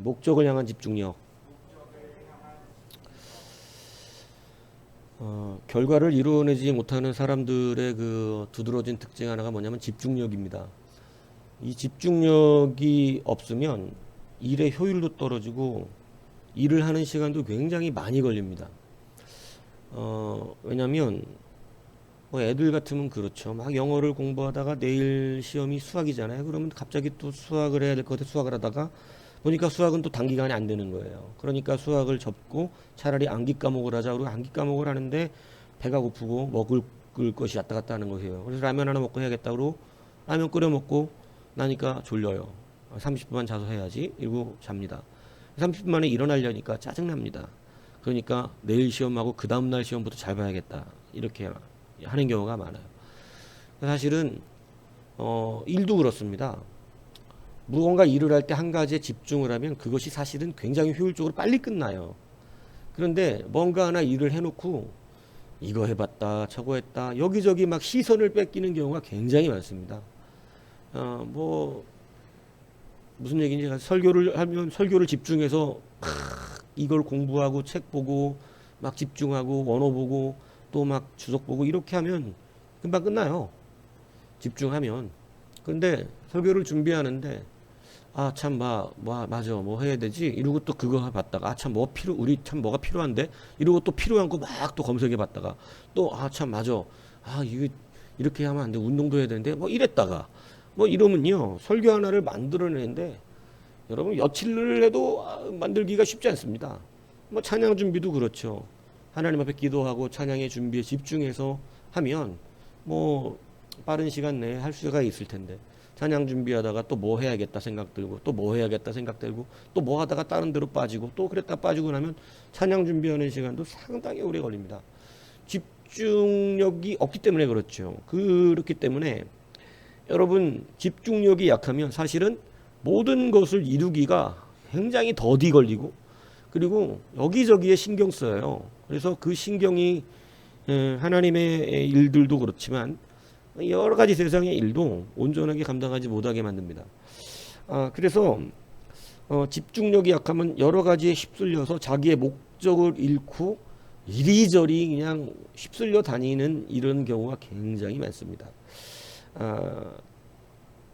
목적을 향한 집중력. 결과를 이루어내지 못하는 사람들의 그 두드러진 특징 하나가 뭐냐면 집중력입니다. 이 집중력이 없으면 일의 효율도 떨어지고 일을 하는 시간도 굉장히 많이 걸립니다. 왜냐면 뭐 애들 같으면 그렇죠. 막 영어를 공부하다가 내일 시험이 수학이잖아요. 그러면 갑자기 또 수학을 해야 될 것 같아 수학을 하다가 보니까 수학은 또 단기간에 안 되는 거예요. 그러니까 수학을 접고 차라리 암기 과목을 하자. 그리고 암기 과목을 하는데 배가 고프고 먹을 것이 왔다 갔다 하는 거예요. 그래서 라면 하나 먹고 해야겠다. 그러고 라면 끓여 먹고 나니까 졸려요. 30분만 자서 해야지. 이러고 잡니다. 30분 만에 일어나려니까 짜증납니다. 그러니까 내일 시험하고 그 다음날 시험부터 잘 봐야겠다. 이렇게 하는 경우가 많아요. 사실은 일도 그렇습니다. 무언가 일을 할 때 한 가지에 집중을 하면 그것이 사실은 굉장히 효율적으로 빨리 끝나요. 그런데 뭔가 하나 일을 해놓고 이거 해봤다 저거 했다 여기저기 막 시선을 뺏기는 경우가 굉장히 많습니다. 뭐 무슨 얘기인지 설교를 하면 설교를 집중해서 이걸 공부하고 책 보고 막 집중하고 원어 보고 또 막 주석 보고 이렇게 하면 금방 끝나요. 집중하면. 근데 설교를 준비하는데 참 맞아 뭐 해야 되지 이러고 또 그거 봤다가 참 우리 참 뭐가 필요한데 이러고 또 필요한 거 막 또 검색해 봤다가 또 참 맞아 이거 이렇게 하면 안 돼 운동도 해야 되는데 뭐 이랬다가 뭐 이러면요 설교 하나를 만들어내는데 여러분 며칠을 해도 만들기가 쉽지 않습니다. 뭐 찬양 준비도 그렇죠. 하나님 앞에 기도하고 찬양의 준비에 집중해서 하면 뭐 빠른 시간 내에 할 수가 있을 텐데 찬양 준비하다가 또 뭐 해야겠다 생각 들고 또 뭐 해야겠다 생각 들고 또 뭐 하다가 다른 데로 빠지고 또 그랬다 빠지고 나면 찬양 준비하는 시간도 상당히 오래 걸립니다. 집중력이 없기 때문에 그렇죠. 그렇기 때문에 여러분 집중력이 약하면 사실은 모든 것을 이루기가 굉장히 더디 걸리고 그리고 여기저기에 신경 써요. 그래서 그 신경이 하나님의 일들도 그렇지만 여러 가지 세상의 일도 온전하게 감당하지 못하게 만듭니다. 그래서 집중력이 약하면 여러 가지에 휩쓸려서 자기의 목적을 잃고 이리저리 그냥 휩쓸려 다니는 이런 경우가 굉장히 많습니다.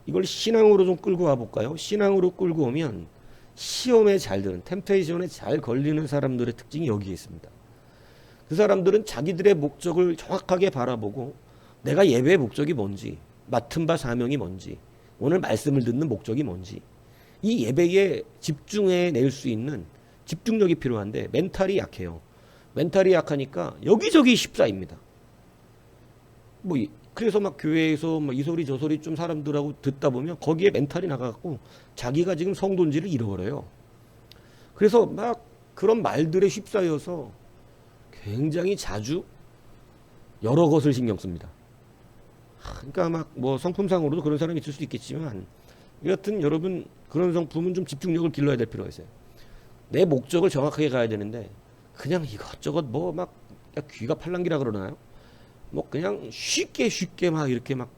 이걸 신앙으로 좀 끌고 와 볼까요? 신앙으로 끌고 오면 시험에 잘 드는 템테이션에 잘 걸리는 사람들의 특징이 여기에 있습니다. 그 사람들은 자기들의 목적을 정확하게 바라보고 내가 예배의 목적이 뭔지 맡은 바 사명이 뭔지 오늘 말씀을 듣는 목적이 뭔지 이 예배에 집중해 낼 수 있는 집중력이 필요한데 멘탈이 약해요. 멘탈이 약하니까 여기저기 휩싸입니다. 뭐 그래서 막 교회에서 뭐 이 소리 저 소리 좀 사람들하고 듣다 보면 거기에 멘탈이 나가갖고 자기가 지금 성도인지를 잃어버려요. 그래서 막 그런 말들에 휩싸여서 굉장히 자주 여러 것을 신경 씁니다. 그러니까 막 뭐 성품상으로도 그런 사람이 있을 수 있겠지만 여하튼 여러분 그런 성품은 좀 집중력을 길러야 될 필요가 있어요. 내 목적을 정확하게 가야 되는데 그냥 이것저것 뭐 막 귀가 팔랑귀라 그러나요? 뭐 그냥 쉽게 막 이렇게 막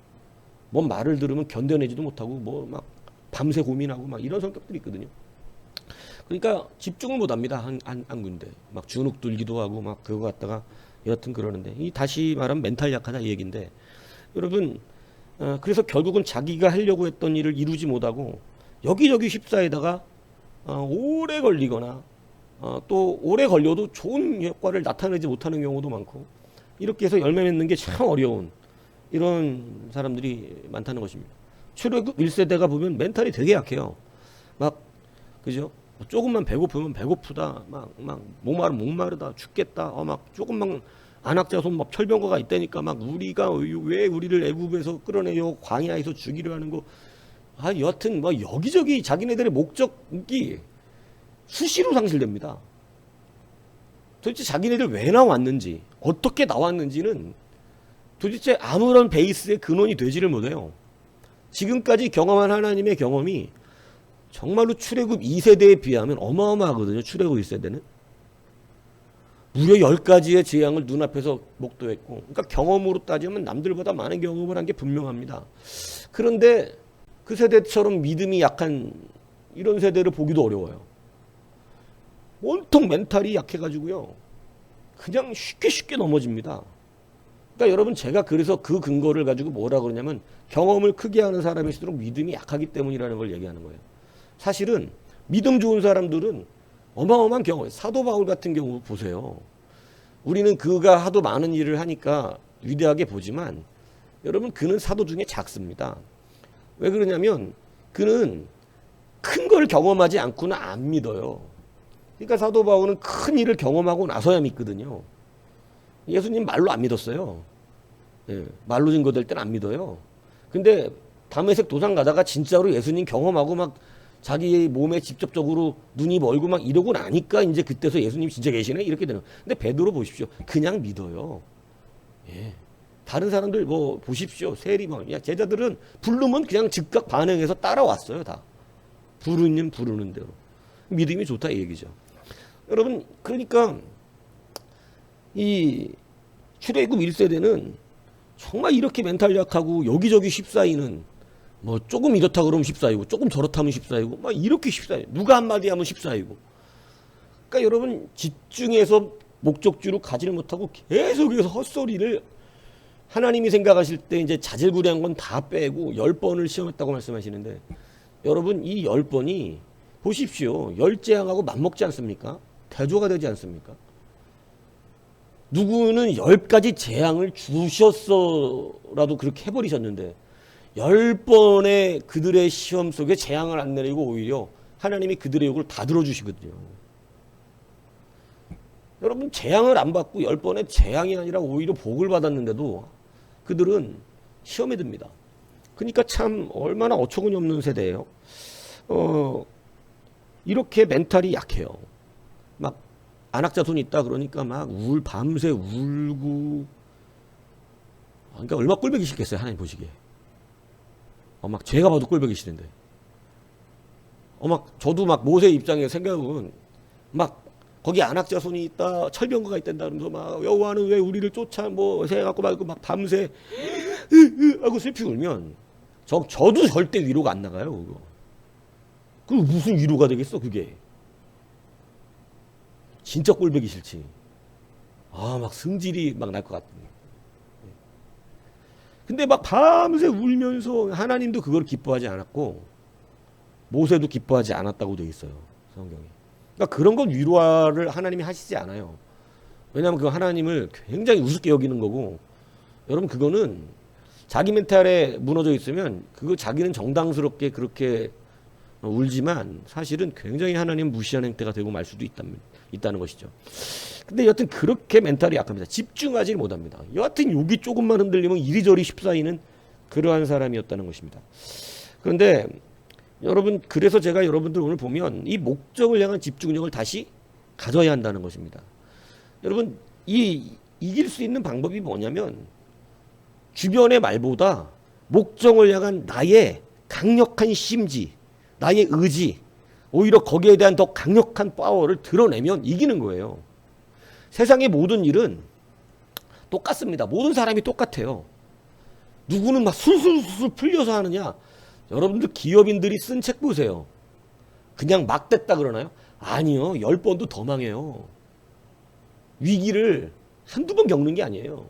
뭔 말을 들으면 견뎌내지도 못하고 뭐 막 밤새 고민하고 막 이런 성격들이 있거든요. 그러니까 집중을 못합니다. 한 군데 막 주눅 들기도 하고 막 그거 갖다가 여하튼 그러는데 이 다시 말하면 멘탈 약하다 이 얘기인데 여러분 그래서 결국은 자기가 하려고 했던 일을 이루지 못하고 여기저기 휩싸이다가 오래 걸리거나 또 오래 걸려도 좋은 효과를 나타내지 못하는 경우도 많고 이렇게 해서 열매 맺는 게 참 어려운 이런 사람들이 많다는 것입니다. 출애굽 1세대가 보면 멘탈이 되게 약해요. 막 그죠? 조금만 배고프면 배고프다. 막 목마르다. 죽겠다. 막 조금만 안악자손 막 철병거가 있다니까 막 우리가 왜 우리를 애굽에서 끌어내요 광야에서 죽이려 하는 거. 여하튼 뭐 여기저기 자기네들의 목적이 수시로 상실됩니다. 도대체 자기네들 왜 나왔는지 어떻게 나왔는지는 도대체 아무런 베이스의 근원이 되지를 못해요. 지금까지 경험한 하나님의 경험이 정말로 출애굽 2세대에 비하면 어마어마하거든요. 출애굽 1세대는. 무려 10가지의 재앙을 눈앞에서 목도했고 그러니까 경험으로 따지면 남들보다 많은 경험을 한 게 분명합니다. 그런데 그 세대처럼 믿음이 약한 이런 세대를 보기도 어려워요. 온통 멘탈이 약해가지고요. 그냥 쉽게 넘어집니다. 그러니까 여러분 제가 그래서 그 근거를 가지고 뭐라 그러냐면 경험을 크게 하는 사람일수록 믿음이 약하기 때문이라는 걸 얘기하는 거예요. 사실은 믿음 좋은 사람들은 어마어마한 경험, 사도 바울 같은 경우 보세요. 우리는 그가 하도 많은 일을 하니까 위대하게 보지만 여러분 그는 사도 중에 작습니다. 왜 그러냐면 그는 큰 걸 경험하지 않고는 안 믿어요. 그러니까 사도 바울은 큰 일을 경험하고 나서야 믿거든요. 예수님 말로 안 믿었어요. 예, 말로 증거될 때는 안 믿어요. 근데 다메섹 도상 가다가 진짜로 예수님 경험하고 막 자기 몸에 직접적으로 눈이 멀고 막 이러고 나니까 이제 그때서 예수님 진짜 계시네 이렇게 되는. 근데 베드로 보십시오. 그냥 믿어요. 예. 다른 사람들 뭐 보십시오. 세리만 제자들은 부르면 그냥 즉각 반응해서 따라왔어요. 다 부르는 대로. 믿음이 좋다 이 얘기죠. 여러분 그러니까 이 출애굽 1세대는 정말 이렇게 멘탈 약하고 여기저기 휩싸이는 뭐 조금 이렇다 그러면 휩싸이고 조금 저렇다 하면 휩싸이고 막 이렇게 휩싸여. 누가 한마디 하면 휩싸이고. 그러니까 여러분 집중해서 목적지로 가지를 못하고 계속해서 헛소리를 하나님이 생각하실 때 이제 자질구레한 건 다 빼고 10번을 시험했다고 말씀하시는데 여러분 이 10번이 보십시오. 열재앙하고 맞먹지 않습니까? 대조가 되지 않습니까? 누구는 10가지 재앙을 주셨어라도 그렇게 해버리셨는데 10번의 그들의 시험 속에 재앙을 안 내리고 오히려 하나님이 그들의 욕을 다 들어주시거든요. 여러분 재앙을 안 받고 10번의 재앙이 아니라 오히려 복을 받았는데도 그들은 시험에 듭니다. 그러니까 참 얼마나 어처구니 없는 세대예요. 이렇게 멘탈이 약해요. 막 안학자손이 있다 그러니까 막 밤새 울고. 그러니까 얼마나 꼴보기 싫겠어요 하나님 보시기에. 막 제가 봐도 꼴보기 싫은데. 막 저도 막 모세 입장에 생각은 막 거기 안학자손이 있다 철병거가 있단다 그러면서 막 여호와는 왜 우리를 쫓아 뭐 해갖고 막 밤새 하고 슬피 울면 저도 절대 위로가 안 나가요 그거. 그 무슨 위로가 되겠어 그게. 진짜 꼴보기 싫지. 막 승질이 막 날 것 같은. 근데 막 밤새 울면서 하나님도 그걸 기뻐하지 않았고 모세도 기뻐하지 않았다고 돼 있어요 성경에. 그러니까 그런 건 위로를 하나님이 하시지 않아요. 왜냐하면 그 하나님을 굉장히 우습게 여기는 거고 여러분 그거는 자기 멘탈에 무너져 있으면 그거 자기는 정당스럽게 그렇게 울지만 사실은 굉장히 하나님 무시하는 행태가 되고 말 수도 있다는 것이죠. 근데 여하튼 그렇게 멘탈이 약합니다. 집중하지 못합니다. 여하튼 여기 조금만 흔들리면 이리저리 휩싸이는 그러한 사람이었다는 것입니다. 그런데 여러분 그래서 제가 여러분들 오늘 보면 이 목적을 향한 집중력을 다시 가져야 한다는 것입니다. 여러분 이길 수 있는 방법이 뭐냐면 주변의 말보다 목적을 향한 나의 강력한 심지, 나의 의지, 오히려 거기에 대한 더 강력한 파워를 드러내면 이기는 거예요. 세상의 모든 일은 똑같습니다. 모든 사람이 똑같아요. 누구는 막 술술술 풀려서 하느냐. 여러분들 기업인들이 쓴 책 보세요. 그냥 막 됐다 그러나요? 아니요. 10번도 더 망해요. 위기를 한두 번 겪는 게 아니에요.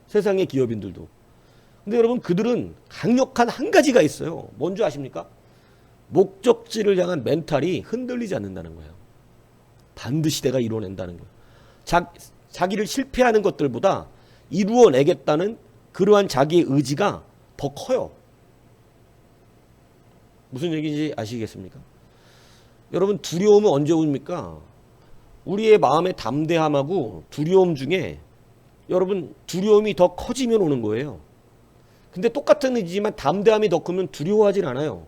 세상의 기업인들도. 근데 여러분 그들은 강력한 한 가지가 있어요. 뭔지 아십니까? 목적지를 향한 멘탈이 흔들리지 않는다는 거예요. 반드시 내가 이뤄낸다는 거예요. 자기를 실패하는 것들보다 이루어내겠다는 그러한 자기의 의지가 더 커요. 무슨 얘기인지 아시겠습니까? 여러분 두려움은 언제 옵니까? 우리의 마음의 담대함하고 두려움 중에 여러분 두려움이 더 커지면 오는 거예요. 근데 똑같은 의지지만 담대함이 더 크면 두려워하진 않아요.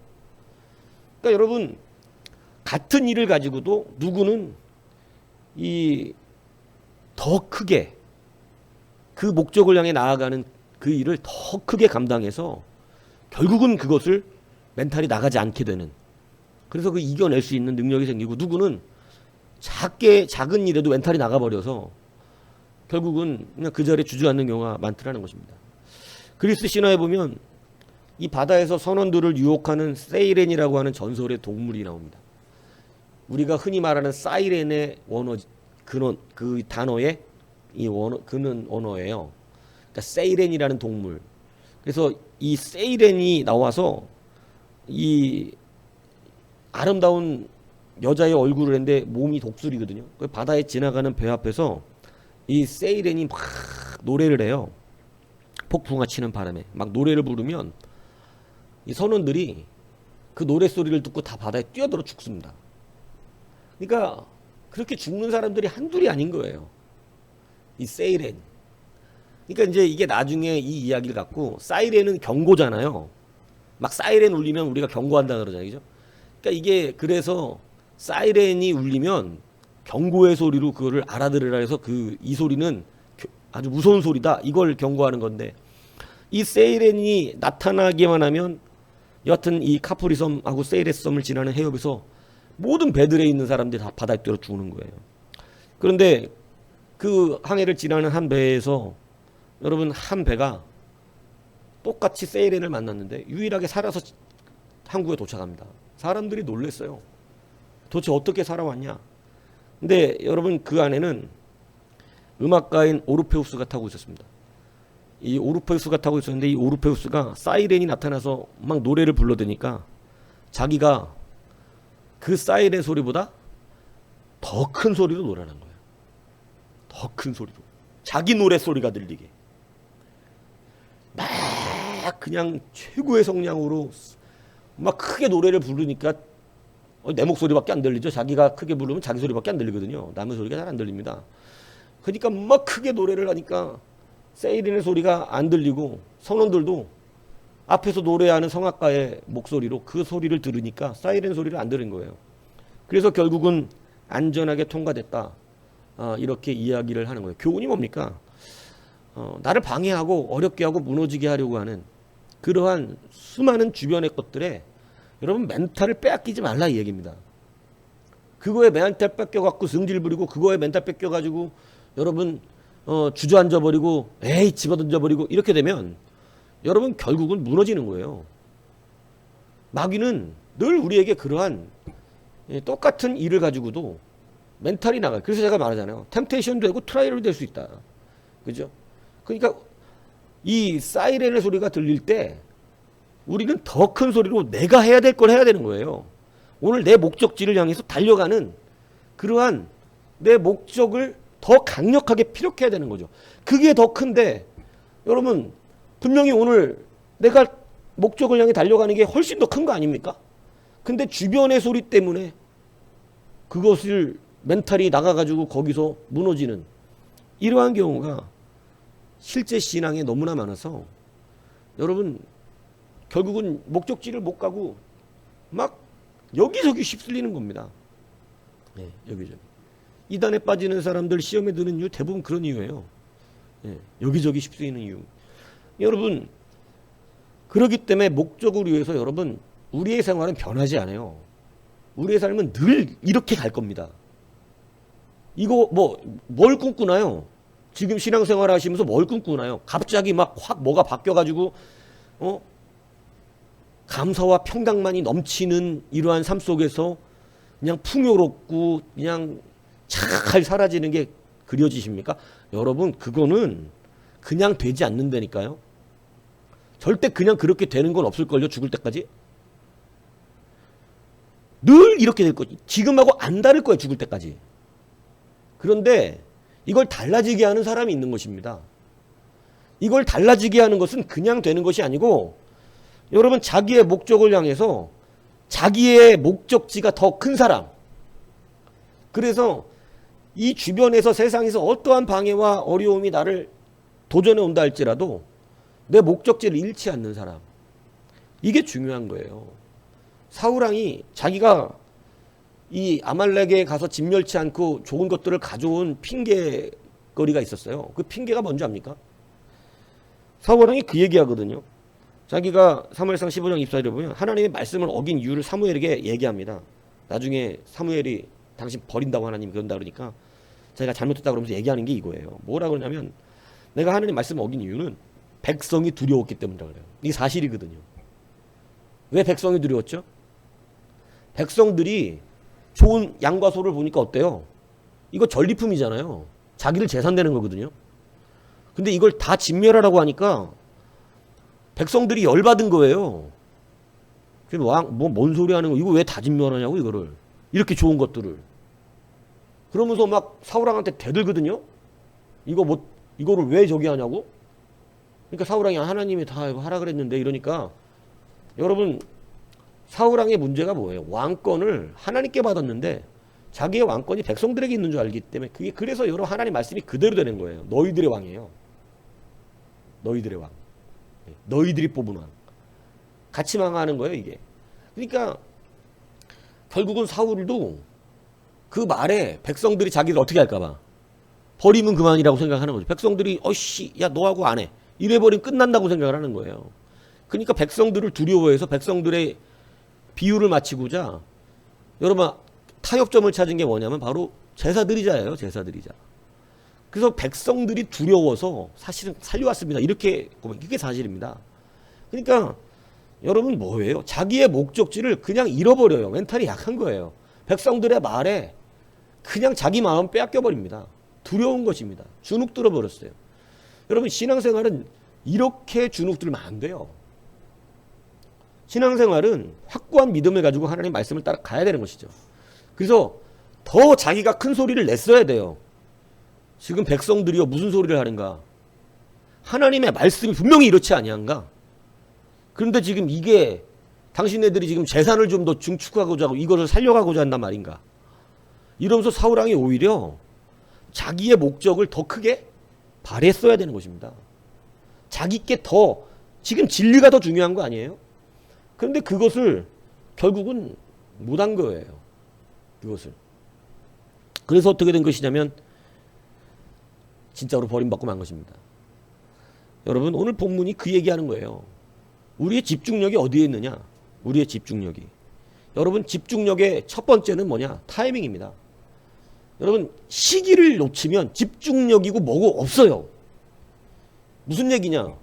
그러니까 여러분 같은 일을 가지고도 누구는 더 크게 그 목적을 향해 나아가는 그 일을 더 크게 감당해서 결국은 그것을 멘탈이 나가지 않게 되는, 그래서 그 이겨낼 수 있는 능력이 생기고, 누구는 작은 일에도 멘탈이 나가버려서 결국은 그냥 그 자리에 주저앉는 경우가 많더라는 것입니다. 그리스 신화에 보면 이 바다에서 선원들을 유혹하는 세이렌이라고 하는 전설의 동물이 나옵니다. 우리가 흔히 말하는 사이렌의 원어 근원 그 단어의 이 원어 근원 언어예요. 그러니까 세이렌이라는 동물. 그래서 이 세이렌이 나와서 이 아름다운 여자의 얼굴을 했는데 몸이 독수리거든요. 그 바다에 지나가는 배 앞에서 이 세이렌이 막 노래를 해요. 폭풍아 치는 바람에 막 노래를 부르면 이 선원들이 그 노래 소리를 듣고 다 바다에 뛰어들어 죽습니다. 그러니까 그렇게 죽는 사람들이 한둘이 아닌 거예요. 이 세이렌. 그러니까 이제 이게 나중에 이 이야기를 갖고 사이렌은 경고잖아요. 막 사이렌 울리면 우리가 경고한다 그러잖아요. 그죠? 그러니까 이게 그래서 사이렌이 울리면 경고의 소리로 그거를 알아들으라 해서 이 소리는 아주 무서운 소리다. 이걸 경고하는 건데 이 세이렌이 나타나기만 하면 여하튼 이 카프리 섬하고 세이레스 섬을 지나는 해협에서 모든 배들에 있는 사람들이 다 바다에 뛰어 죽는 거예요. 그런데 그 항해를 지나는 한 배에서 여러분 한 배가 똑같이 세이렌을 만났는데 유일하게 살아서 항구에 도착합니다. 사람들이 놀랐어요. 도대체 어떻게 살아왔냐? 근데 여러분 그 안에는 음악가인 오르페우스가 타고 있었습니다. 이 오르페우스가 타고 있었는데 이 오르페우스가 사이렌이 나타나서 막 노래를 불러대니까 자기가 그 사이렌 소리보다 더 큰 소리로 노래하는 거예요. 더 큰 소리로. 자기 노래 소리가 들리게. 막 그냥 최고의 성량으로 막 크게 노래를 부르니까 내 목소리밖에 안 들리죠. 자기가 크게 부르면 자기 소리밖에 안 들리거든요. 남의 소리가 잘 안 들립니다. 그러니까 막 크게 노래를 하니까 세이렌의 소리가 안 들리고 선원들도 앞에서 노래하는 성악가의 목소리로 그 소리를 들으니까 사이렌 소리를 안 들은 거예요. 그래서 결국은 안전하게 통과됐다. 이렇게 이야기를 하는 거예요. 교훈이 뭡니까? 나를 방해하고 어렵게 하고 무너지게 하려고 하는 그러한 수많은 주변의 것들에 여러분 멘탈을 빼앗기지 말라 이 얘기입니다. 그거에 멘탈 뺏겨갖고 승질 부리고 그거에 멘탈 뺏겨가지고 여러분 주저앉아 버리고 에이 집어던져 버리고 이렇게 되면 여러분 결국은 무너지는 거예요. 마귀는 늘 우리에게 그러한 똑같은 일을 가지고도 멘탈이 나가요. 그래서 제가 말하잖아요. 템테이션 되고 트라이얼이 될 수 있다. 그죠? 그러니까 이 사이렌의 소리가 들릴 때 우리는 더 큰 소리로 내가 해야 될 걸 해야 되는 거예요. 오늘 내 목적지를 향해서 달려가는 그러한 내 목적을 더 강력하게 피력해야 되는 거죠. 그게 더 큰데 여러분 분명히 오늘 내가 목적을 향해 달려가는 게 훨씬 더 큰 거 아닙니까? 근데 주변의 소리 때문에 그것을 멘탈이 나가가지고 거기서 무너지는 이러한 경우가 실제 신앙에 너무나 많아서 여러분 결국은 목적지를 못 가고 막 여기저기 휩쓸리는 겁니다. 네, 여기저기. 이단에 빠지는 사람들 시험에 드는 이유 대부분 그런 이유예요. 네, 여기저기 휩쓸리는 이유. 여러분 그렇기 때문에 목적을 위해서 여러분 우리의 생활은 변하지 않아요. 우리의 삶은 늘 이렇게 갈 겁니다. 이거 뭘 꿈꾸나요? 지금 신앙생활 하시면서 뭘 꿈꾸나요? 갑자기 막 확 뭐가 바뀌어가지고 감사와 평강만이 넘치는 이러한 삶 속에서 그냥 풍요롭고 그냥 잘 사라지는 게 그려지십니까? 여러분 그거는 그냥 되지 않는다니까요. 절대 그냥 그렇게 되는 건 없을걸요. 죽을 때까지. 늘 이렇게 될 거지. 지금하고 안 다를 거예요. 죽을 때까지. 그런데 이걸 달라지게 하는 사람이 있는 것입니다. 이걸 달라지게 하는 것은 그냥 되는 것이 아니고 여러분 자기의 목적을 향해서 자기의 목적지가 더 큰 사람. 그래서 이 주변에서 세상에서 어떠한 방해와 어려움이 나를 도전해 온다 할지라도 내 목적지를 잃지 않는 사람. 이게 중요한 거예요. 사울왕이 자기가 이 아말렉에 가서 진멸치 않고 좋은 것들을 가져온 핑계거리가 있었어요. 그 핑계가 뭔지 압니까? 사울왕이 그 얘기하거든요. 자기가 사무엘상 15장 24절에 보면 하나님의 말씀을 어긴 이유를 사무엘에게 얘기합니다. 나중에 사무엘이 당신 버린다고 하나님이 그런다 그러니까 자기가 잘못했다 그러면서 얘기하는 게 이거예요. 뭐라고 그러냐면 내가 하나님 말씀을 어긴 이유는 백성이 두려웠기 때문이라고 그래요. 이게 사실이거든요. 왜 백성이 두려웠죠? 백성들이 좋은 양과 소를 보니까 어때요? 이거 전리품이잖아요. 자기들 재산 되는 거거든요. 근데 이걸 다 진멸하라고 하니까 백성들이 열받은 거예요. 뭔 소리 하는 거, 이거 왜 다 진멸하냐고, 이거를. 이렇게 좋은 것들을. 그러면서 막 사울왕한테 대들거든요. 이거를 왜 저기 하냐고? 그러니까 사울왕이 하나님이 다 하라 그랬는데 이러니까 여러분, 사울왕의 문제가 뭐예요? 왕권을 하나님께 받았는데 자기의 왕권이 백성들에게 있는 줄 알기 때문에 그래서 여러분 하나님 말씀이 그대로 되는 거예요. 너희들의 왕이에요. 너희들의 왕. 너희들이 뽑은 왕. 같이 망하는 거예요, 이게. 그러니까 결국은 사울도 그 말에 백성들이 자기를 어떻게 할까봐 버리면 그만이라고 생각하는 거죠. 백성들이 어씨 야 너하고 안 해. 이래버리면 끝난다고 생각을 하는 거예요. 그러니까 백성들을 두려워해서 백성들의 비유를 마치고자 여러분 타협점을 찾은 게 뭐냐면 바로 제사드리자예요. 제사드리자. 그래서 백성들이 두려워서 사실은 살려왔습니다. 이렇게 보면 이게 사실입니다. 그러니까 여러분 뭐예요? 자기의 목적지를 그냥 잃어버려요. 멘탈이 약한 거예요. 백성들의 말에 그냥 자기 마음 빼앗겨버립니다. 두려운 것입니다. 주눅 들어버렸어요. 여러분 신앙생활은 이렇게 주눅 들면 안 돼요. 신앙생활은 확고한 믿음을 가지고 하나님 말씀을 따라 가야 되는 것이죠. 그래서 더 자기가 큰 소리를 냈어야 돼요. 지금 백성들이요 무슨 소리를 하는가? 하나님의 말씀이 분명히 이렇지 아니한가? 그런데 지금 이게 당신네들이 지금 재산을 좀 더 증축하고자 하고 이것을 살려가고자 한단 말인가? 이러면서 사울왕이 오히려 자기의 목적을 더 크게 발휘했어야 되는 것입니다. 자기께 더 지금 진리가 더 중요한 거 아니에요? 그런데 그것을 결국은 못한 거예요. 그것을. 그래서 어떻게 된 것이냐면 진짜로 버림받고 만 것입니다. 여러분 오늘 본문이 그 얘기하는 거예요. 우리의 집중력이 어디에 있느냐? 우리의 집중력이. 여러분 집중력의 첫 번째는 뭐냐? 타이밍입니다. 여러분 시기를 놓치면 집중력이고 뭐고 없어요. 무슨 얘기냐?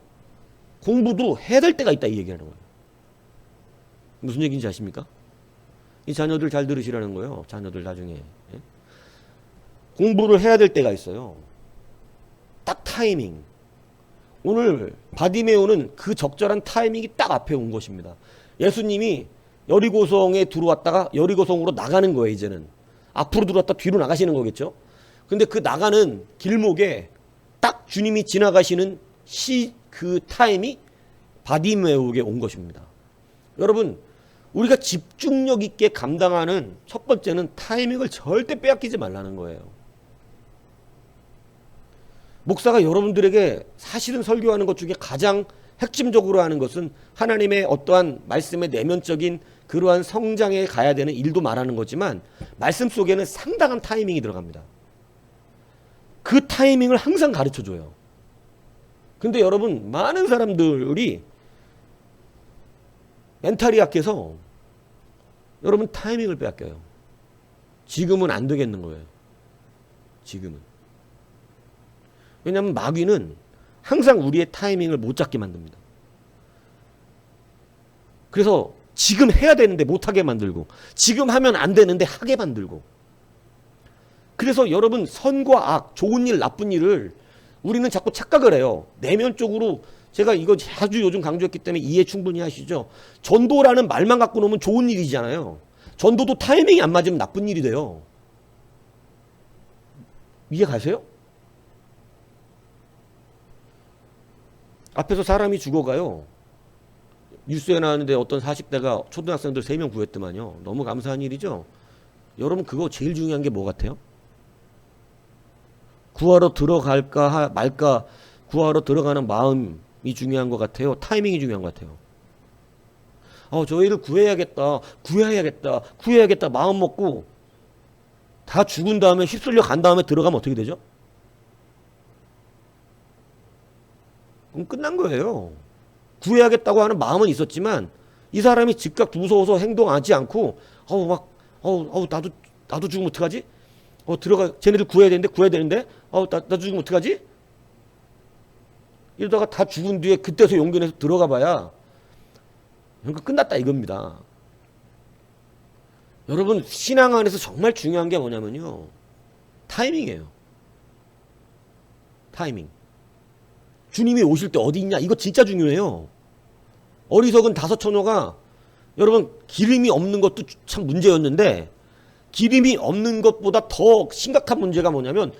공부도 해야 될 때가 있다 이 얘기하는 거예요. 무슨 얘기인지 아십니까? 이 자녀들 잘 들으시라는 거예요. 자녀들 나중에. 예? 공부를 해야 될 때가 있어요. 딱 타이밍. 오늘 바디메오는 그 적절한 타이밍이 딱 앞에 온 것입니다. 예수님이 여리고성에 들어왔다가 여리고성으로 나가는 거예요. 이제는 앞으로 들어왔다 뒤로 나가시는 거겠죠. 근데 그 나가는 길목에 딱 주님이 지나가시는 그 타임이 바디메오에게 온 것입니다. 여러분 우리가 집중력 있게 감당하는 첫 번째는 타이밍을 절대 빼앗기지 말라는 거예요. 목사가 여러분들에게 사실은 설교하는 것 중에 가장 핵심적으로 하는 것은 하나님의 어떠한 말씀의 내면적인 그러한 성장에 가야 되는 일도 말하는 거지만 말씀 속에는 상당한 타이밍이 들어갑니다. 그 타이밍을 항상 가르쳐줘요. 근데 여러분 많은 사람들이 멘탈이 약해서 여러분 타이밍을 빼앗겨요. 지금은 안 되겠는 거예요. 지금은. 왜냐하면 마귀는 항상 우리의 타이밍을 못 잡게 만듭니다. 그래서 지금 해야 되는데 못하게 만들고 지금 하면 안 되는데 하게 만들고 그래서 여러분 선과 악, 좋은 일, 나쁜 일을 우리는 자꾸 착각을 해요. 내면적으로 제가 이거 자주 요즘 강조했기 때문에 이해 충분히 하시죠. 전도라는 말만 갖고 놓으면 좋은 일이잖아요. 전도도 타이밍이 안 맞으면 나쁜 일이 돼요. 이해 가세요? 앞에서 사람이 죽어가요. 뉴스에 나왔는데 어떤 40대가 초등학생들 3명 구했더만요. 너무 감사한 일이죠. 여러분 그거 제일 중요한 게 뭐 같아요? 구하러 들어갈까 말까 구하러 들어가는 마음이 중요한 것 같아요? 타이밍이 중요한 것 같아요? 저희를 구해야겠다 마음 먹고 다 죽은 다음에 휩쓸려 간 다음에 들어가면 어떻게 되죠? 그럼 끝난 거예요. 구해야겠다고 하는 마음은 있었지만 이 사람이 즉각 무서워서 행동하지 않고 나도 죽으면 어떡하지? 쟤네들 구해야 되는데 나도 죽으면 어떡하지? 이러다가 다 죽은 뒤에 그때서 용기 내서 들어가 봐야 그러니까 끝났다 이겁니다. 여러분 신앙 안에서 정말 중요한 게 뭐냐면요. 타이밍이에요. 타이밍. 주님이 오실 때 어디 있냐? 이거 진짜 중요해요. 어리석은 다섯 처녀가 여러분 기름이 없는 것도 참 문제였는데 기름이 없는 것보다 더 심각한 문제가 뭐냐면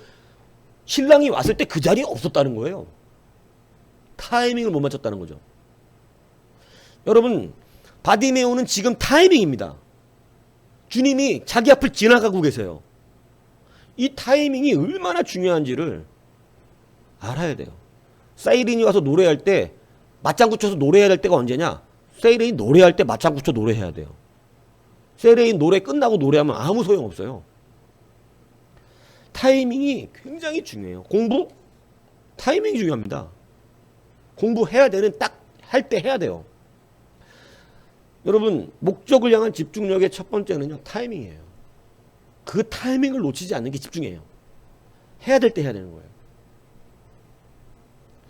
신랑이 왔을 때 그 자리에 없었다는 거예요. 타이밍을 못 맞췄다는 거죠. 여러분 바디메오는 지금 타이밍입니다. 주님이 자기 앞을 지나가고 계세요. 이 타이밍이 얼마나 중요한지를 알아야 돼요. 사이렌이 와서 노래할 때 맞장구 쳐서 노래해야 될 때가 언제냐? 사이렌이 노래할 때 맞장구 쳐 노래해야 돼요. 사이렌 노래 끝나고 노래하면 아무 소용없어요. 타이밍이 굉장히 중요해요. 공부? 타이밍이 중요합니다. 공부해야 되는 딱 할 때 해야 돼요. 여러분 목적을 향한 집중력의 첫 번째는요. 타이밍이에요. 그 타이밍을 놓치지 않는 게 집중이에요. 해야 될 때 해야 되는 거예요.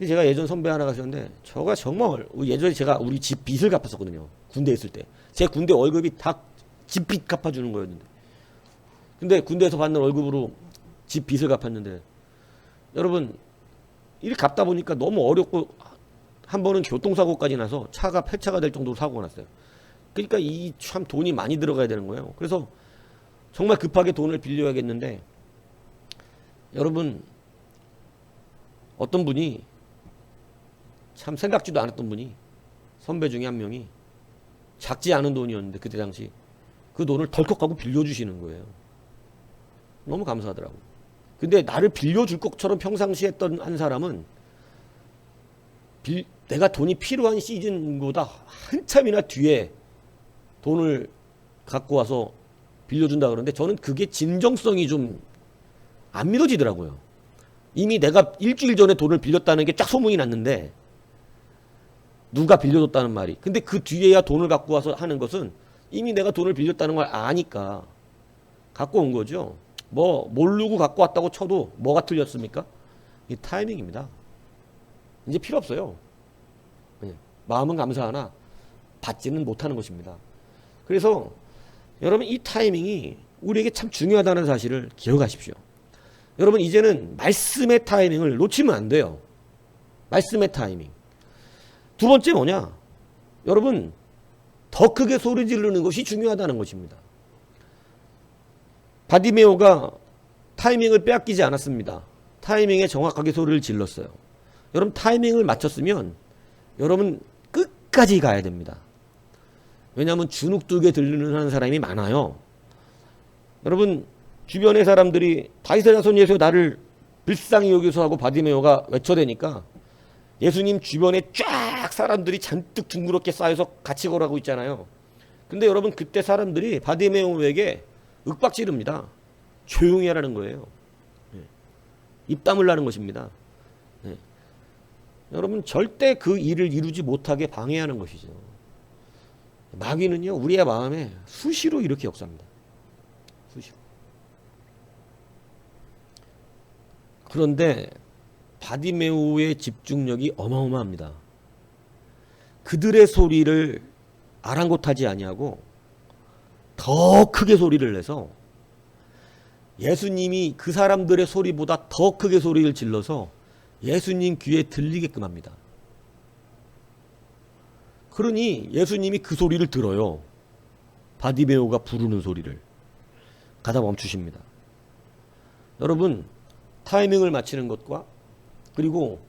제가 예전 선배 하나 가셨는데 저가 정말 예전에 제가 우리 집 빚을 갚았었거든요. 군대에 있을 때. 제 군대 월급이 다 집 빚 갚아주는 거였는데 근데 군대에서 받는 월급으로 집 빚을 갚았는데 여러분 일 갚다 보니까 너무 어렵고 한 번은 교통사고까지 나서 차가 폐차가 될 정도로 사고가 났어요. 그러니까 이 참 돈이 많이 들어가야 되는 거예요. 그래서 정말 급하게 돈을 빌려야겠는데 여러분 어떤 분이 참 생각지도 않았던 분이 선배 중에 한 명이 작지 않은 돈이었는데 그때 당시 그 돈을 덜컥하고 빌려주시는 거예요. 너무 감사하더라고. 근데 나를 빌려줄 것처럼 평상시에 했던 한 사람은 내가 돈이 필요한 시즌보다 한참이나 뒤에 돈을 갖고 와서 빌려준다 그러는데 저는 그게 진정성이 좀 안 믿어지더라고요. 이미 내가 일주일 전에 돈을 빌렸다는 게 쫙 소문이 났는데 누가 빌려줬다는 말이. 근데 그 뒤에야 돈을 갖고 와서 하는 것은 이미 내가 돈을 빌렸다는 걸 아니까 갖고 온 거죠. 뭐 모르고 갖고 왔다고 쳐도 뭐가 틀렸습니까? 이 타이밍입니다. 이제 필요 없어요. 마음은 감사하나 받지는 못하는 것입니다. 그래서 여러분 이 타이밍이 우리에게 참 중요하다는 사실을 기억하십시오. 여러분 이제는 말씀의 타이밍을 놓치면 안 돼요. 말씀의 타이밍. 두 번째 뭐냐? 여러분 더 크게 소리 지르는 것이 중요하다는 것입니다. 바디메오가 타이밍을 빼앗기지 않았습니다. 타이밍에 정확하게 소리를 질렀어요. 여러분 타이밍을 맞췄으면 여러분 끝까지 가야 됩니다. 왜냐하면 주눅들게 들리는 하는 사람이 많아요. 여러분 주변의 사람들이 다윗의 자손 예수여 나를 불쌍히 여기소 하고 바디메오가 외쳐대니까 예수님 주변에 쫙 사람들이 잔뜩 둥그렇게 쌓여서 같이 걸어가고 있잖아요. 근데 여러분 그때 사람들이 바디메오에게 윽박지릅니다. 조용히 하라는 거예요. 입 다물라는 것입니다. 여러분 절대 그 일을 이루지 못하게 방해하는 것이죠. 마귀는요 우리의 마음에 수시로 이렇게 역사합니다. 수시로. 그런데 바디메오의 집중력이 어마어마합니다. 그들의 소리를 아랑곳하지 아니하고 더 크게 소리를 내서 예수님이 그 사람들의 소리보다 더 크게 소리를 질러서 예수님 귀에 들리게끔 합니다. 그러니 예수님이 그 소리를 들어요. 바디메오가 부르는 소리를. 가다 멈추십니다. 여러분 타이밍을 맞추는 것과 그리고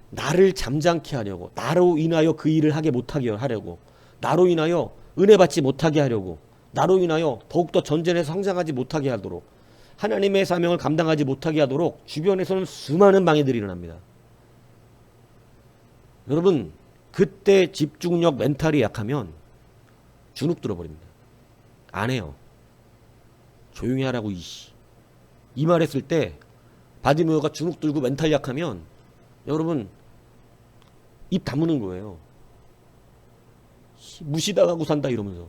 나를 잠잠케 하려고 나로 인하여 그 일을 하게 못하게 하려고 나로 인하여 은혜 받지 못하게 하려고 나로 인하여 더욱더 전쟁에서 성장하지 못하게 하도록 하나님의 사명을 감당하지 못하게 하도록 주변에서는 수많은 방해들이 일어납니다. 여러분 그때 집중력 멘탈이 약하면 주눅 들어버립니다. 안 해요. 조용히 하라고 이 말했을 때 바디메오가 주눅 들고 멘탈 약하면 여러분 입 다무는 거예요. 무시당하고 산다 이러면서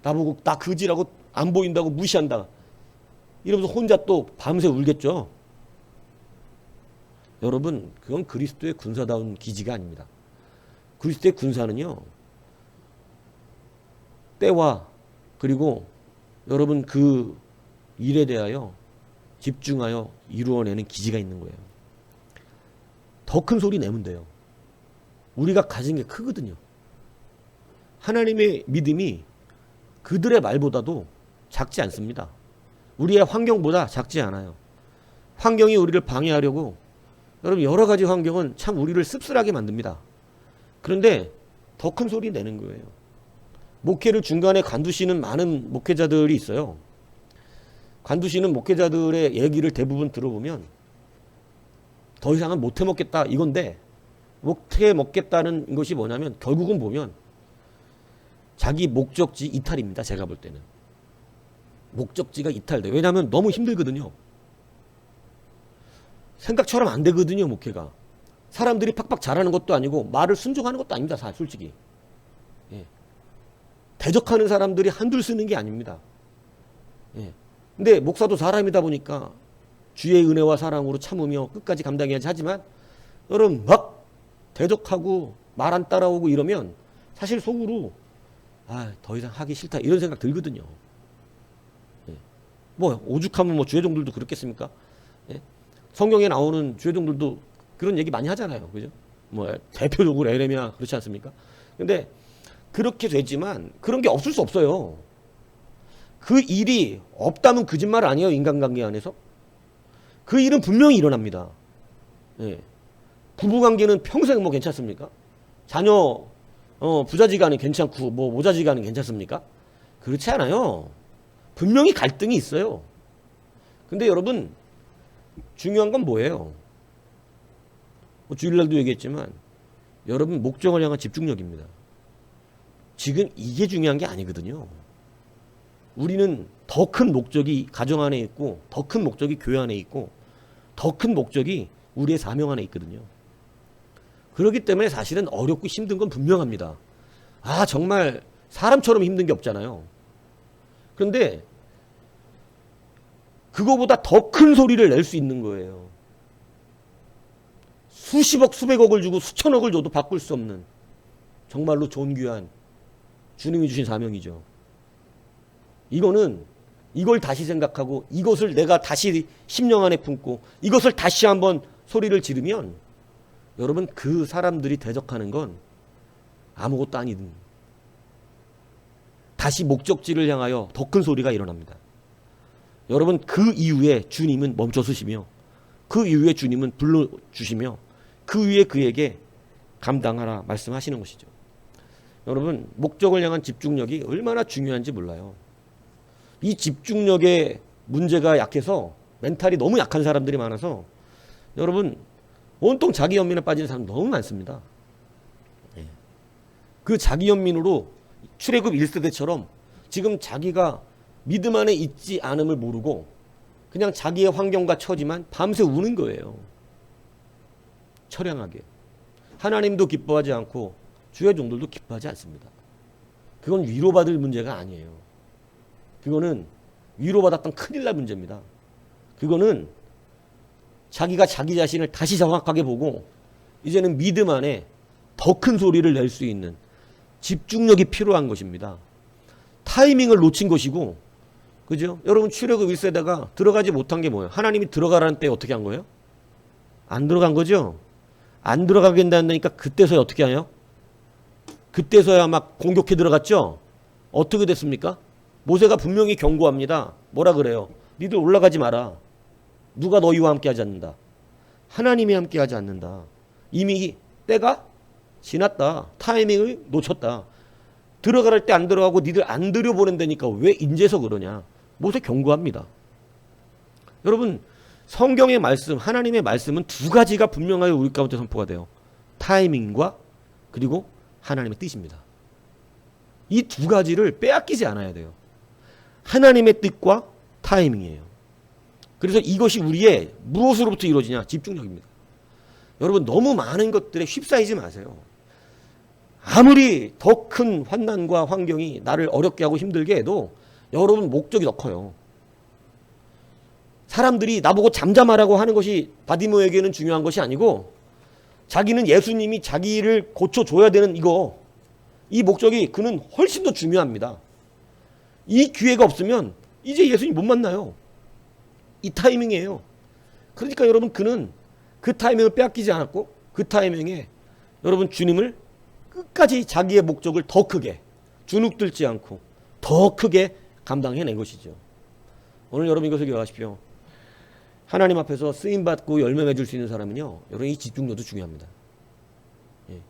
나보고 나 거지라고 안 보인다고 무시한다 이러면서 혼자 또 밤새 울겠죠. 여러분 그건 그리스도의 군사다운 기지가 아닙니다. 그리스도의 군사는요 때와 그리고 여러분 그 일에 대하여 집중하여 이루어내는 기지가 있는 거예요. 더 큰 소리 내면 돼요. 우리가 가진 게 크거든요. 하나님의 믿음이 그들의 말보다도 작지 않습니다. 우리의 환경보다 작지 않아요. 환경이 우리를 방해하려고 여러분 여러 가지 환경은 참 우리를 씁쓸하게 만듭니다. 그런데 더 큰 소리 내는 거예요. 목회를 중간에 관두시는 많은 목회자들이 있어요. 관두시는 목회자들의 얘기를 대부분 들어보면 더 이상은 못 해먹겠다 이건데, 못 해먹겠다는 것이 뭐냐면 결국은 보면 자기 목적지 이탈입니다. 제가 볼 때는 목적지가 이탈돼요. 왜냐하면 너무 힘들거든요. 생각처럼 안 되거든요. 목회가 사람들이 팍팍 잘하는 것도 아니고 말을 순종하는 것도 아닙니다. 솔직히 대적하는 사람들이 한둘 쓰는 게 아닙니다. 근데 목사도 사람이다 보니까 주의 은혜와 사랑으로 참으며 끝까지 감당해야지 하지만 여러분 막 대적하고 말 안 따라오고 이러면 사실 속으로 더 이상 하기 싫다 이런 생각 들거든요. 뭐 오죽하면 뭐 주회종들도 그렇겠습니까? 성경에 나오는 주회종들도 그런 얘기 많이 하잖아요. 그죠? 뭐 대표적으로 에레미야 그렇지 않습니까? 근데 그렇게 되지만 그런 게 없을 수 없어요. 그 일이 없다면 거짓말 아니에요. 인간관계 안에서. 그 일은 분명히 일어납니다. 부부관계는 평생 뭐 괜찮습니까? 자녀 부자지간은 괜찮고 뭐 모자지간은 괜찮습니까? 그렇지 않아요. 분명히 갈등이 있어요. 근데 여러분 중요한 건 뭐예요? 주일날도 얘기했지만 여러분 목적을 향한 집중력입니다. 지금 이게 중요한 게 아니거든요. 우리는 더 큰 목적이 가정 안에 있고 더 큰 목적이 교회 안에 있고 더 큰 목적이 우리의 사명 안에 있거든요. 그렇기 때문에 사실은 어렵고 힘든 건 분명합니다. 정말 사람처럼 힘든 게 없잖아요. 그런데 그거보다 더 큰 소리를 낼 수 있는 거예요. 수십억 수백억을 주고 수천억을 줘도 바꿀 수 없는 정말로 존귀한 주님이 주신 사명이죠. 이걸 다시 생각하고 이것을 내가 다시 심령 안에 품고 이것을 다시 한번 소리를 지르면 여러분 그 사람들이 대적하는 건 아무것도 아니든 다시 목적지를 향하여 더 큰 소리가 일어납니다. 여러분 그 이후에 주님은 멈춰서시며 그 이후에 주님은 불러주시며 그 위에 그에게 감당하라 말씀하시는 것이죠. 여러분 목적을 향한 집중력이 얼마나 중요한지 몰라요. 이 집중력의 문제가 약해서 멘탈이 너무 약한 사람들이 많아서 여러분 온통 자기 연민에 빠지는 사람 너무 많습니다. 그 자기 연민으로 출애굽 1세대처럼 지금 자기가 믿음 안에 있지 않음을 모르고 그냥 자기의 환경과 처지만 밤새 우는 거예요. 처량하게. 하나님도 기뻐하지 않고 주의 종들도 기뻐하지 않습니다. 그건 위로받을 문제가 아니에요. 그거는 위로받았던 큰일 날 문제입니다. 그거는 자기가 자기 자신을 다시 정확하게 보고 이제는 믿음 안에 더 큰 소리를 낼 수 있는 집중력이 필요한 것입니다. 타이밍을 놓친 것이고, 그죠? 여러분 출애굽 1세대가 들어가지 못한 게 뭐예요? 하나님이 들어가라는 때 어떻게 한 거예요? 안 들어간 거죠? 안 들어가게 된다니까 그때서야 어떻게 해요? 그때서야 막 공격해 들어갔죠? 어떻게 됐습니까? 모세가 분명히 경고합니다. 뭐라 그래요? 니들 올라가지 마라. 누가 너희와 함께 하지 않는다. 하나님이 함께 하지 않는다. 이미 때가 지났다. 타이밍을 놓쳤다. 들어갈 때 안 들어가고 니들 안 들여보낸다니까 왜 인제서 그러냐. 모세 경고합니다. 여러분 성경의 말씀, 하나님의 말씀은 두 가지가 분명하게 우리 가운데 선포가 돼요. 타이밍과 그리고 하나님의 뜻입니다. 이 두 가지를 빼앗기지 않아야 돼요. 하나님의 뜻과 타이밍이에요. 그래서 이것이 우리의 무엇으로부터 이루어지냐? 집중력입니다. 여러분 너무 많은 것들에 휩싸이지 마세요. 아무리 더 큰 환난과 환경이 나를 어렵게 하고 힘들게 해도 여러분 목적이 더 커요. 사람들이 나보고 잠잠하라고 하는 것이 바디모에게는 중요한 것이 아니고 자기는 예수님이 자기를 고쳐줘야 되는 이 목적이 그는 훨씬 더 중요합니다. 이 기회가 없으면 이제 예수님 못 만나요. 이 타이밍이에요. 그러니까 여러분 그는 그 타이밍을 빼앗기지 않았고 그 타이밍에 여러분 주님을 끝까지 자기의 목적을 더 크게 주눅들지 않고 더 크게 감당해낸 것이죠. 오늘 여러분 이것을 기억하십시오. 하나님 앞에서 쓰임받고 열매 맺을 수 있는 사람은요, 여러분 이 집중력도 중요합니다. 예.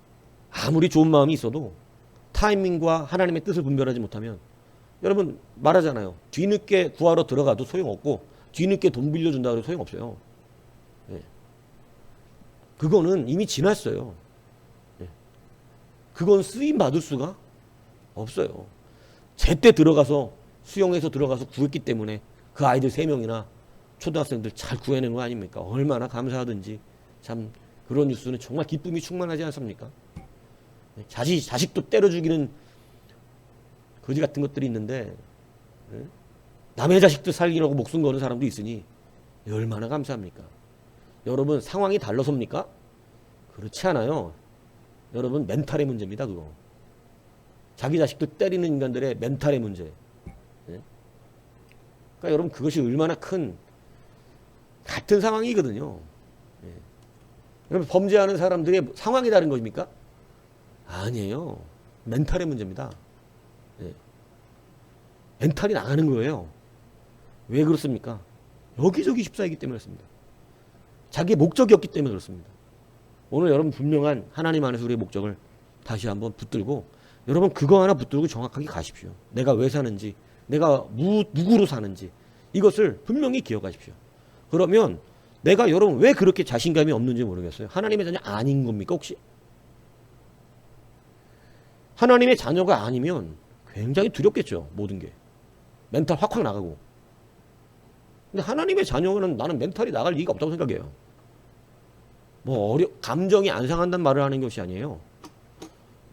아무리 좋은 마음이 있어도 타이밍과 하나님의 뜻을 분별하지 못하면 여러분 말하잖아요. 뒤늦게 구하러 들어가도 소용없고 뒤늦게 돈 빌려준다 그래도 소용없어요. 예. 그거는 이미 지났어요. 예. 그건 쓰임받을 수가 없어요. 제때 들어가서 수용해서 들어가서 구했기 때문에 그 아이들 3명이나 초등학생들 잘 구해낸 거 아닙니까? 얼마나 감사하든지. 참 그런 뉴스는 정말 기쁨이 충만하지 않습니까? 자식도 때려 죽이는 거지 같은 것들이 있는데 남의 자식도 살리려고 목숨 거는 사람도 있으니 얼마나 감사합니까? 여러분 상황이 달라서입니까? 그렇지 않아요. 여러분 멘탈의 문제입니다. 그거. 자기 자식도 때리는 인간들의 멘탈의 문제. 그러니까 여러분 그것이 얼마나 큰 같은 상황이거든요. 여러분 범죄하는 사람들의 상황이 다른 것입니까? 아니에요. 멘탈의 문제입니다. 멘탈이 나가는 거예요. 왜 그렇습니까? 여기저기 휩싸이기 때문에 그렇습니다. 자기의 목적이 없기 때문에 그렇습니다. 오늘 여러분 분명한 하나님 안에서 우리의 목적을 다시 한번 붙들고 여러분 그거 하나 붙들고 정확하게 가십시오. 내가 왜 사는지, 내가 누구로 사는지 이것을 분명히 기억하십시오. 그러면 내가 여러분 왜 그렇게 자신감이 없는지 모르겠어요. 하나님의 자녀 아닌 겁니까 혹시? 하나님의 자녀가 아니면 굉장히 두렵겠죠. 모든 게. 멘탈 확 나가고. 근데 하나님의 자녀는 나는 멘탈이 나갈 리가 없다고 생각해요. 뭐 감정이 안 상한다는 말을 하는 것이 아니에요.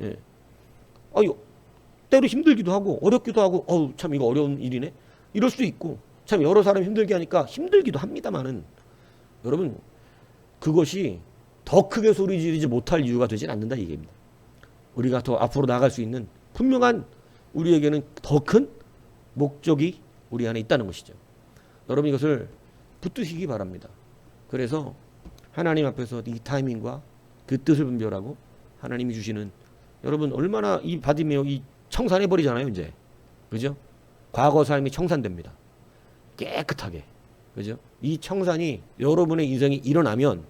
예. 아유, 때로 힘들기도 하고 어렵기도 하고 어우 참 이거 어려운 일이네. 이럴 수도 있고 참 여러 사람 힘들게 하니까 힘들기도 합니다만은 여러분 그것이 더 크게 소리 지르지 못할 이유가 되진 않는다 이 얘기입니다. 우리가 더 앞으로 나갈 수 있는 분명한 우리에게는 더 큰 목적이 우리 안에 있다는 것이죠. 여러분 이것을 붙드시기 바랍니다. 그래서 하나님 앞에서 이 타이밍과 그 뜻을 분별하고 하나님이 주시는 여러분 얼마나 이 바디메오 이 청산해버리잖아요 이제. 그죠? 과거 삶이 청산됩니다. 깨끗하게. 그죠? 이 청산이 여러분의 인생이 일어나면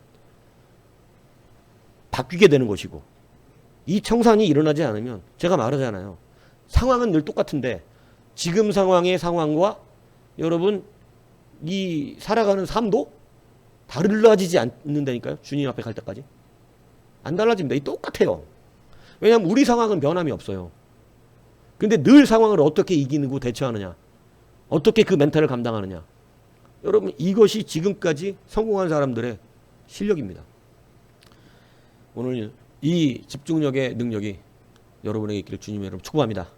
바뀌게 되는 것이고 이 청산이 일어나지 않으면 제가 말하잖아요. 상황은 늘 똑같은데 지금 상황의 상황과 여러분 이 살아가는 삶도 달라지지 않는다니까요. 주님 앞에 갈 때까지. 안 달라집니다. 이 똑같아요. 왜냐하면 우리 상황은 변함이 없어요. 근데 늘 상황을 어떻게 이기고 대처하느냐. 어떻게 그 멘탈을 감당하느냐. 여러분 이것이 지금까지 성공한 사람들의 실력입니다. 오늘 이 집중력의 능력이 여러분에게 있기를 주님의 이름으로 축복합니다.